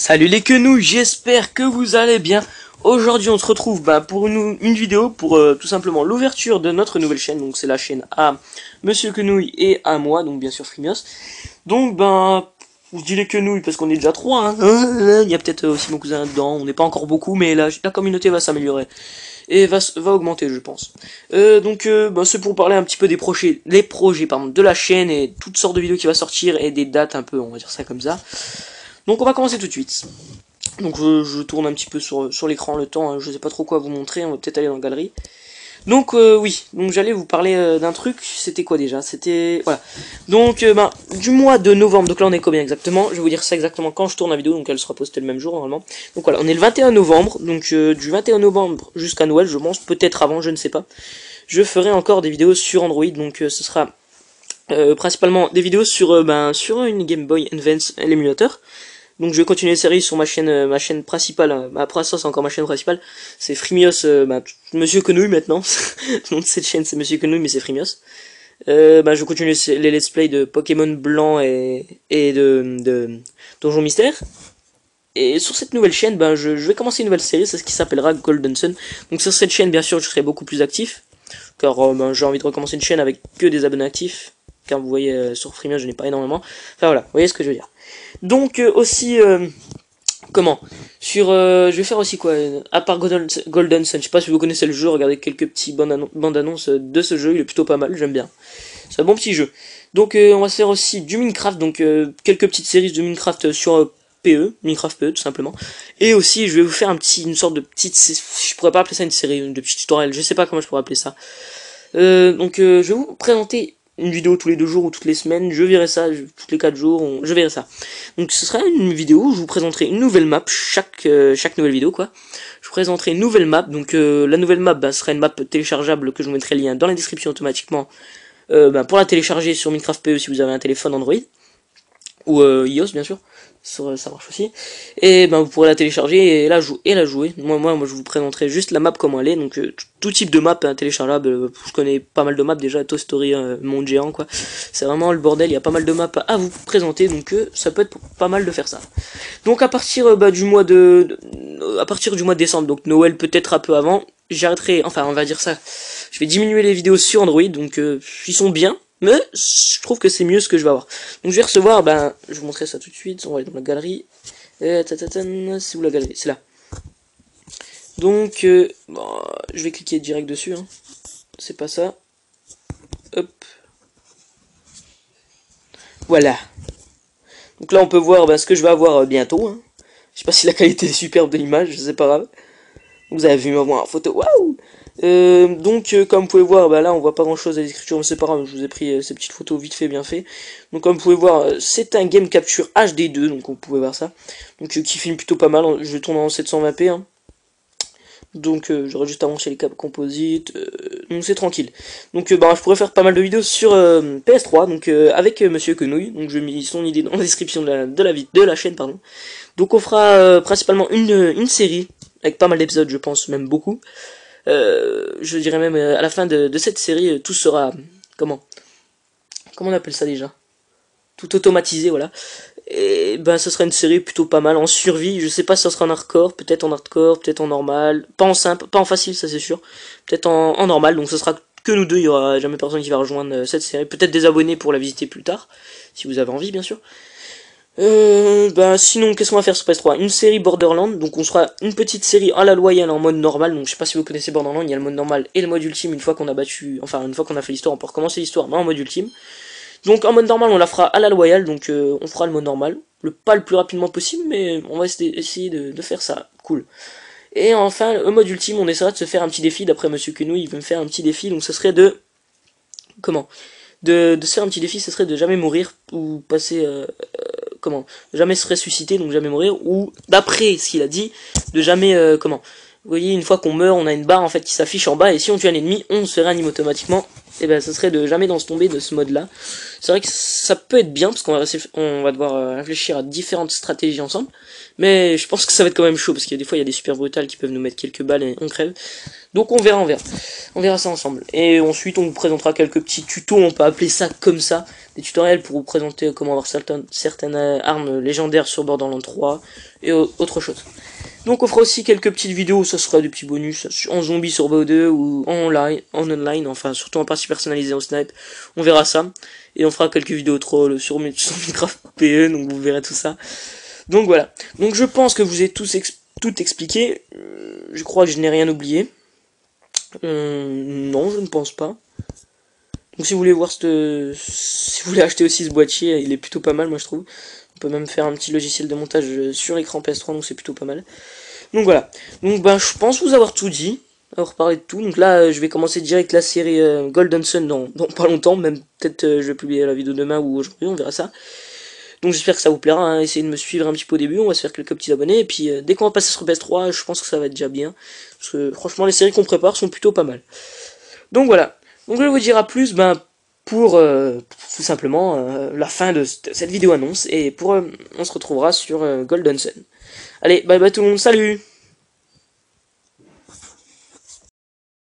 Salut les quenouilles, j'espère que vous allez bien. Aujourd'hui on se retrouve pour une vidéo pour tout simplement l'ouverture de notre nouvelle chaîne. Donc c'est la chaîne à Monsieur Quenouille et à moi, donc bien sûr Frimios. Donc je dis les quenouilles parce qu'on est déjà trois, hein. Il y a peut-être aussi mon cousin dedans, on n'est pas encore beaucoup, mais la communauté va s'améliorer. Et va augmenter, je pense. C'est pour parler un petit peu des projets de la chaîne et toutes sortes de vidéos qui va sortir et des dates un peu, on va dire ça comme ça. Donc on va commencer tout de suite. Donc je tourne un petit peu sur l'écran le temps, hein, je sais pas trop quoi vous montrer, on va peut-être aller dans la galerie. Donc oui, donc j'allais vous parler d'un truc, c'était quoi déjà? C'était voilà. Donc du mois de novembre, donc là on est combien exactement? Je vais vous dire ça exactement quand je tourne la vidéo, donc elle sera postée le même jour normalement. Donc voilà, on est le 21 novembre, donc du 21 novembre jusqu'à Noël, je pense, peut-être avant, je ne sais pas. Je ferai encore des vidéos sur Android, donc ce sera principalement des vidéos sur une Game Boy Advance, l'émulateur. Donc je vais continuer la série sur ma chaîne principale. Après ça c'est encore ma chaîne principale. C'est Frimios, Monsieur Quenouille maintenant. Le nom de cette chaîne c'est Monsieur Quenouille mais c'est Frimios. Je vais continuer les let's play de Pokémon Blanc et de Donjon Mystère. Et sur cette nouvelle chaîne, je vais commencer une nouvelle série, c'est ce qui s'appellera Golden Sun. Donc sur cette chaîne bien sûr je serai beaucoup plus actif. Car j'ai envie de recommencer une chaîne avec que des abonnés actifs. Car vous voyez sur Frimios je n'ai pas énormément. Enfin voilà, vous voyez ce que je veux dire. Donc aussi je vais faire aussi quoi à part Golden Sun, je sais pas si vous connaissez le jeu, regardez quelques petits bandes annonces de ce jeu, il est plutôt pas mal, j'aime bien. C'est un bon petit jeu. Donc on va se faire aussi du Minecraft, donc quelques petites séries de Minecraft sur Minecraft PE tout simplement. Et aussi je vais vous faire une sorte de petite, je pourrais pas appeler ça une série, de petite tutoriel, je sais pas comment je pourrais appeler ça. Je vais vous présenter une vidéo tous les 2 jours ou toutes les semaines, je verrai ça, tous les 4 jours, je verrai ça. Donc ce sera une vidéo où je vous présenterai une nouvelle map, chaque nouvelle vidéo quoi. Je vous présenterai une nouvelle map, donc la nouvelle map sera une map téléchargeable que je vous mettrai le lien dans la description automatiquement pour la télécharger sur Minecraft PE si vous avez un téléphone Android, ou iOS bien sûr. Ça marche aussi, et vous pourrez la télécharger et la jouer. Moi je vous présenterai juste la map comme elle est, donc tout type de map téléchargeable. Je connais pas mal de maps déjà, Toy Story, Monde Géant quoi, c'est vraiment le bordel, il y a pas mal de maps à vous présenter, donc ça peut être pas mal de faire ça. Donc à partir du mois de décembre, donc Noël peut-être un peu avant, j'arrêterai, enfin on va dire ça, je vais diminuer les vidéos sur Android, donc ils sont bien, mais je trouve que c'est mieux ce que je vais avoir. Donc je vais recevoir, je vous montrerai ça tout de suite, on va aller dans la galerie. C'est où la galerie? C'est là. Donc, je vais cliquer direct dessus. Hein. C'est pas ça. Hop. Voilà. Donc là on peut voir ce que je vais avoir bientôt. Hein. Je sais pas si la qualité est superbe de l'image, c'est pas grave. Vous avez vu ma voix en photo, waouh. Comme vous pouvez voir, là on voit pas grand chose à l'écriture, mais c'est pas grave, je vous ai pris ces petites photos vite fait, bien fait. Donc comme vous pouvez voir, c'est un game capture HD2, donc vous pouvez voir ça. Donc qui filme plutôt pas mal, je tourne en 720p. Hein. Donc j'aurais juste à brancher les câbles composites, donc c'est tranquille. Donc je pourrais faire pas mal de vidéos sur PS3, donc avec Monsieur Quenouille, donc je mets son idée dans la description de la chaîne, pardon. Donc on fera principalement une série, avec pas mal d'épisodes je pense, même beaucoup. Je dirais même à la fin de cette série, tout sera comment on appelle ça déjà, tout automatisé, voilà. Et ce sera une série plutôt pas mal en survie. Je sais pas si ça sera en hardcore, peut-être en normal, pas en simple, pas en facile, ça c'est sûr, peut-être en normal. Donc ce sera que nous deux, il y aura jamais personne qui va rejoindre cette série, peut-être des abonnés pour la visiter plus tard si vous avez envie bien sûr. Sinon qu'est-ce qu'on va faire sur PS3? Une série Borderlands, donc on sera une petite série à la loyale en mode normal. Donc je sais pas si vous connaissez Borderlands, il y a le mode normal et le mode ultime. Une fois qu'on a fait l'histoire, on peut recommencer l'histoire mais en mode ultime. Donc en mode normal on la fera à la loyale, donc on fera le mode normal, pas le plus rapidement possible, mais on va essayer de faire ça, cool. Et enfin le mode ultime, on essaiera de se faire un petit défi, d'après Monsieur Quenouille, il veut me faire un petit défi, donc ce serait de se faire un petit défi, ce serait de jamais mourir, ou passer jamais se ressusciter, donc jamais mourir, ou d'après ce qu'il a dit, de jamais vous voyez, une fois qu'on meurt, on a une barre en fait qui s'affiche en bas, et si on tue un ennemi, on se réanime automatiquement. et ben ça serait de jamais d'en tomber de ce mode là. C'est vrai que ça peut être bien parce on va devoir réfléchir à différentes stratégies ensemble, mais je pense que ça va être quand même chaud parce qu'il y a des fois il y a des super brutales qui peuvent nous mettre quelques balles et on crève. Donc on verra ça ensemble. Et ensuite on vous présentera quelques petits tutos, on peut appeler ça comme ça, des tutoriels pour vous présenter comment avoir certaines armes légendaires sur Borderlands 3 et autre chose. Donc on fera aussi quelques petites vidéos où ça sera des petits bonus en zombie sur BO2 ou en online, enfin surtout en partie personnalisée en snipe. On verra ça. Et on fera quelques vidéos trolls sur Minecraft PE, donc vous verrez tout ça. Donc voilà. Donc je pense que vous avez tout expliqué. Je crois que je n'ai rien oublié. Non, je ne pense pas. Donc si vous voulez voir si vous voulez acheter aussi ce boîtier, il est plutôt pas mal moi je trouve. On peut même faire un petit logiciel de montage sur l'écran PS3, donc c'est plutôt pas mal. Donc voilà. Donc ben je pense vous avoir tout dit, avoir parlé de tout. Donc là je vais commencer direct la série Golden Sun dans pas longtemps, même peut-être je vais publier la vidéo demain ou aujourd'hui, on verra ça. Donc j'espère que ça vous plaira, hein. Essayez de me suivre un petit peu au début, on va se faire quelques petits abonnés, et puis dès qu'on va passer sur PS3, je pense que ça va être déjà bien. Parce que franchement les séries qu'on prépare sont plutôt pas mal. Donc voilà. Donc je vais vous dire à plus pour tout simplement la fin de cette vidéo annonce, et on se retrouvera sur Golden Sun. Allez, bye bye tout le monde, salut!